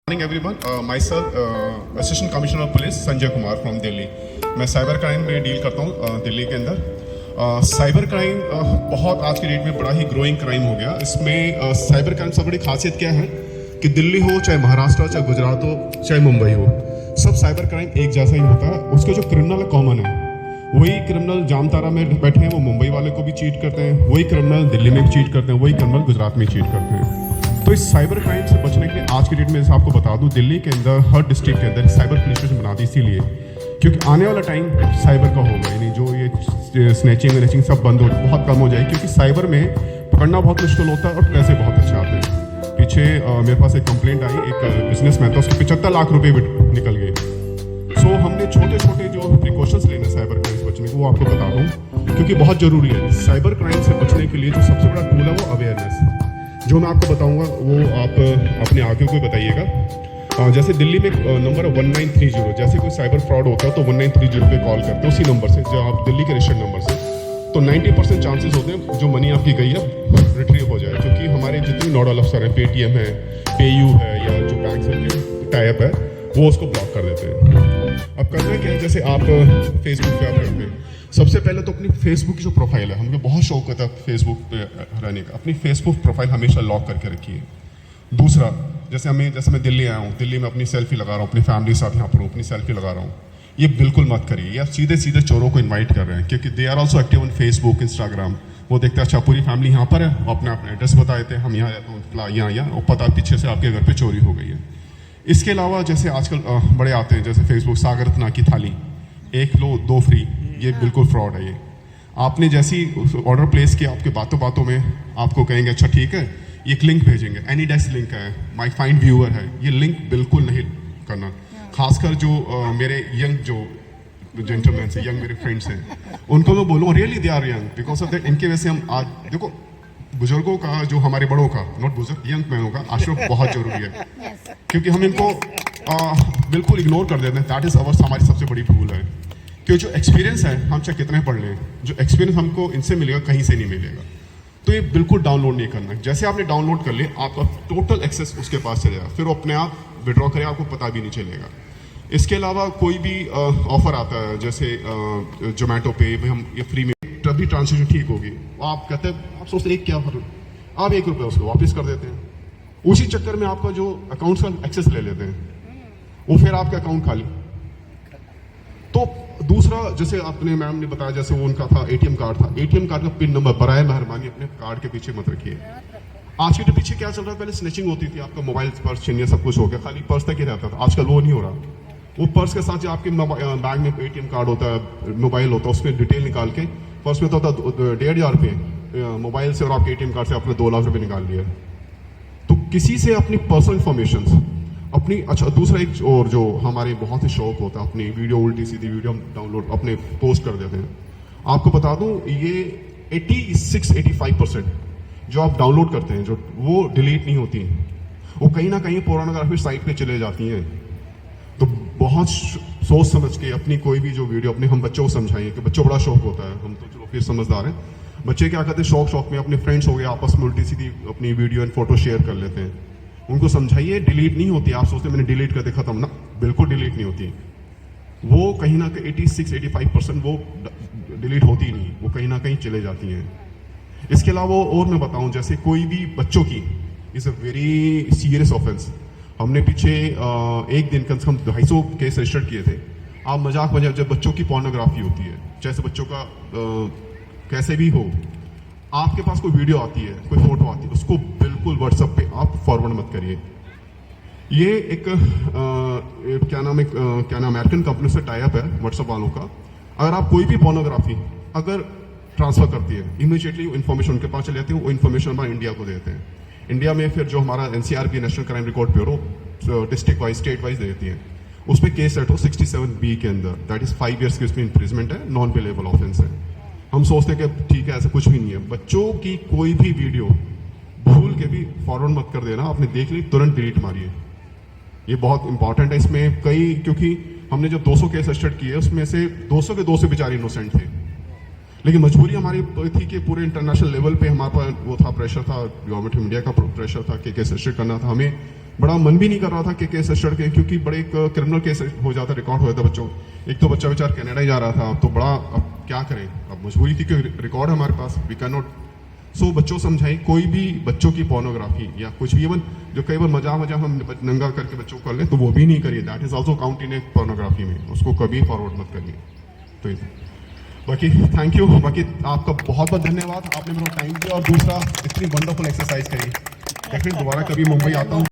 Morning everyone, my self assistant commissioner of police Sanjay Kumar from Delhi. मैं cyber crime में deal करता हूँ दिल्ली के अंदर। साइबर क्राइम बहुत आज के डेट में बड़ा ही ग्रोइंग क्राइम हो गया। इसमें साइबर क्राइम से बड़ी खासियत क्या है कि दिल्ली हो, चाहे महाराष्ट्र, चाहे गुजरात हो, चाहे मुंबई हो, सब साइबर क्राइम एक जैसा ही होता है। उसके जो क्रिमिनल कॉमन है, वही क्रिमिनल जामतारा में बैठे हैं वो मुंबई वाले को भी चीट करते हैं, वही क्रिमिनल दिल्ली में भी चीट करते हैं, वही क्रिमिनल गुजरात में चीट करते हैं। तो इस साइबर क्राइम से बचने के लिए आज की डेट में जैसे आपको बता दूं, दिल्ली के अंदर हर डिस्ट्रिक्ट के अंदर साइबर पुलिस स्टेशन बना दी इसीलिए क्योंकि आने वाला टाइम साइबर का होगा, यानी जो ये स्नैचिंग वेचिंग सब बंद हो बहुत कम हो जाएगी, क्योंकि साइबर में पकड़ना बहुत मुश्किल होता है और पैसे बहुत अच्छे आते हैं। पीछे मेरे पास एक कंप्लेंट आई, एक बिजनेसमैन था, उसके 75 लाख रुपये निकल गए। सो हमने छोटे छोटे जो प्रिकॉशंस लेने साइबर क्राइम से बचने के, वो आपको बता दूँ क्योंकि बहुत ज़रूरी है। साइबर क्राइम से बचने के लिए जो सबसे बड़ा टूल है वो अवेयरनेस, जो मैं आपको बताऊंगा वो आप अपने आगे को बताइएगा। जैसे दिल्ली में नंबर है 1930, जैसे कोई साइबर फ्रॉड होता है तो 1930 पे कॉल करते हैं, उसी नंबर से, जो आप दिल्ली के रजिस्टर्ड नंबर से, तो 90% चांसेस होते हैं जो मनी आपकी गई है रिट्रीव हो जाए, क्योंकि हमारे जितने नोडल अफसर हैं, पेटीएम है, पेयू है, या जो बैंक से टाइप है, वो उसको ब्लॉक कर देते हैं। अब करना क्या है, जैसे आप फेसबुक पे आप करते हैं, सबसे पहले तो अपनी फेसबुक की जो प्रोफाइल है, हमें बहुत शौक होता है फेसबुक पे रहने का, अपनी फेसबुक प्रोफाइल हमेशा लॉक करके रखिए। दूसरा, जैसे मैं दिल्ली आया हूँ, दिल्ली में अपनी सेल्फी लगा रहा हूँ, अपनी फैमिली के साथ यहाँ पर अपनी सेल्फी लगा रहा हूँ, ये बिल्कुल मत करिए। या सीधे सीधे चोरों को इन्वाइट कर रहे हैं, क्योंकि they are also active on Facebook, Instagram. वो देखते हैं अच्छा पूरी फैमिली यहाँ पर है, अपना अपना एड्रेस बता देते हैं, हम यहाँ रहते हैं, यहाँ और पता पीछे से आपके घर पर चोरी हो गई है। इसके अलावा जैसे आजकल बड़े आते हैं, जैसे फेसबुक सागरतना की थाली, 1 लो 2 फ्री, ये बिल्कुल फ्रॉड है। ये आपने जैसी ऑर्डर प्लेस किया, आपके बातों बातों में आपको कहेंगे अच्छा ठीक है, ये एक लिंक भेजेंगे, एनी डेस्क लिंक है, माई फाइंड व्यूअर है, ये लिंक बिल्कुल नहीं करना। खासकर जो मेरे यंग जो जेंटलमैन से, यंग मेरे फ्रेंड्स हैं, उनको मैं बोलूँ really they are young, because of that इनके वजह से हम आज देखो बुजुर्गों का, जो हमारे बड़ों का, नॉट बुजुर्ग, यंग मैनों का आश्रय बहुत जरूरी है, क्योंकि हम इनको बिल्कुल इग्नोर कर देते हैं। दैट इज हमारी सबसे बड़ी भूल है, क्योंकि जो एक्सपीरियंस है, हम चाहे कितने पढ़ लें, जो एक्सपीरियंस हमको इनसे मिलेगा कहीं से नहीं मिलेगा। तो ये बिल्कुल डाउनलोड नहीं करना। जैसे आपने डाउनलोड कर लिया, आपका टोटल एक्सेस उसके पास चलेगा, फिर वो अपने आप विड्रॉ करे, आपको पता भी नहीं चलेगा। इसके अलावा कोई भी ऑफर आता है, जैसे जोमेटो पे हम ये फ्री में, तभी ट्रांजेक्शन ठीक होगी, आप कहते हैं, आप सोचते हैं क्या फर्क, आप 1 रुपये उसको वापस कर देते हैं, उसी चक्कर में आपका जो अकाउंट का एक्सेस ले लेते हैं, वो फिर आपका अकाउंट खाली। तो दूसरा, जैसे आपने मैम ने बताया, जैसे वो उनका था एटीएम कार्ड था, एटीएम कार्ड का पिन नंबर बराए मेहरबानी अपने कार्ड के पीछे मत रखिए। आज के पीछे क्या चल रहा है, पहले स्नैचिंग होती थी, आपका मोबाइल पर्स छीनिए, सब कुछ हो गया, खाली पर्स तक ही रहता था। आजकल वो नहीं हो रहा, वो पर्स के साथ जो आपके बैग में एटीएम कार्ड होता है, मोबाइल होता है, उसमें डिटेल निकाल के पर्स में तो होता 1,500 रुपये, मोबाइल से और आपके एटीएम कार्ड से आपने 2 लाख रुपये निकाल लिया। तो किसी से अपनी पर्सनल इंफॉर्मेशन अपनी, अच्छा दूसरा एक और जो हमारे बहुत ही शौक होता है, अपनी वीडियो, उल्टी सीधी वीडियो हम डाउनलोड अपने पोस्ट कर देते हैं। आपको बता दूं, ये 86-85% जो आप डाउनलोड करते हैं, जो वो डिलीट नहीं होती, वो कहीं ना कहीं पोर्नोग्राफी साइट पे चले जाती हैं। तो बहुत सोच समझ के अपनी कोई भी जो वीडियो, अपने हम बच्चों को समझाइए, कि बच्चों बड़ा शौक होता है, हम तो चलो फिर समझदार हैं, बच्चे क्या करते हैं, शौक में अपने फ्रेंड्स हो गए, आपस में उल्टी सीधी अपनी वीडियो एंड फोटो शेयर कर लेते हैं। उनको समझाइए डिलीट नहीं होती। आप सोचते मैंने डिलीट कर देखा था ना, बिल्कुल डिलीट नहीं होती। वो कहीं ना कहीं 86-85% वो डिलीट होती ही नहीं, वो कहीं ना कहीं चले जाती हैं। इसके अलावा और मैं बताऊं, जैसे कोई भी बच्चों की is a very serious offence. हमने पीछे एक दिन कम से कम 250 केस रजिस्टर किए थे। आप मजाक जब बच्चों की पोर्नोग्राफी होती है, जैसे बच्चों का कैसे भी हो, आपके पास कोई वीडियो आती है, कोई फोटो आती है, उसको बिल्कुल व्हाट्सएप पे आप फॉरवर्ड मत करिए। ये एक क्या नाम अमेरिकन कंपनी से टाई अप है व्हाट्सएप वालों का। अगर आप कोई भी पोर्नोग्राफी अगर ट्रांसफर करती है, इमीडिएटली वो इन्फॉर्मेशन उनके पास चले जाती है, वो इन्फॉर्मेशन हमारे इंडिया को देते हैं। इंडिया में फिर जो हमारा NCRB, national crime record bureau, district wise, state wise देती है, उस पर केस सेट हो 67B के अंदर, दैट इज 5 years की उसमें इम्प्रिजमेंट है, नॉन पेलेबल ऑफेंस है। हम सोचते हैं कि ठीक है, ऐसा कुछ भी नहीं है। बच्चों की कोई भी वीडियो भूल के भी फॉरवर्ड मत कर देना, आपने देख ली तुरंत डिलीट मारिए, ये बहुत इंपॉर्टेंट है। इसमें कई, क्योंकि हमने जो 200 केस रजिस्टर्ड किए, उसमें से 200 के 200 बेचारे इनोसेंट थे। लेकिन मजबूरी हमारी थी कि पूरे इंटरनेशनल लेवल पे हमारे पास वो था, प्रेशर था, गवर्नमेंट ऑफ इंडिया का प्रेशर था कि केस रजिस्टर करना था। हमें बड़ा मन भी नहीं कर रहा था कि केस रजिस्टर के, क्योंकि बड़े एक क्रिमिनल केस हो जाता, रिकॉर्ड हो जाता बच्चों। एक तो बच्चा बेचारा कनाडा ही जा रहा था, तो बड़ा अब क्या करें, अब मजबूरी थी कि रिकॉर्ड है हमारे पास, वी कैन नॉट। सो बच्चों समझाई, कोई भी बच्चों की पोर्नोग्राफी या कुछ भी, इवन जो कई बार मजा हम नंगा करके बच्चों को कर लें, तो वो भी नहीं करिए, that is also count in A pornography में, उसको कभी फॉरवर्ड मत करिए। तो बाकी थैंक यू, बाकी आपका बहुत बहुत धन्यवाद, आपने मेरा टाइम दिया और दूसरा इतनी वंडरफुल एक्सरसाइज करी। डेफिनेट दोबारा कभी मुंबई आता हूँ।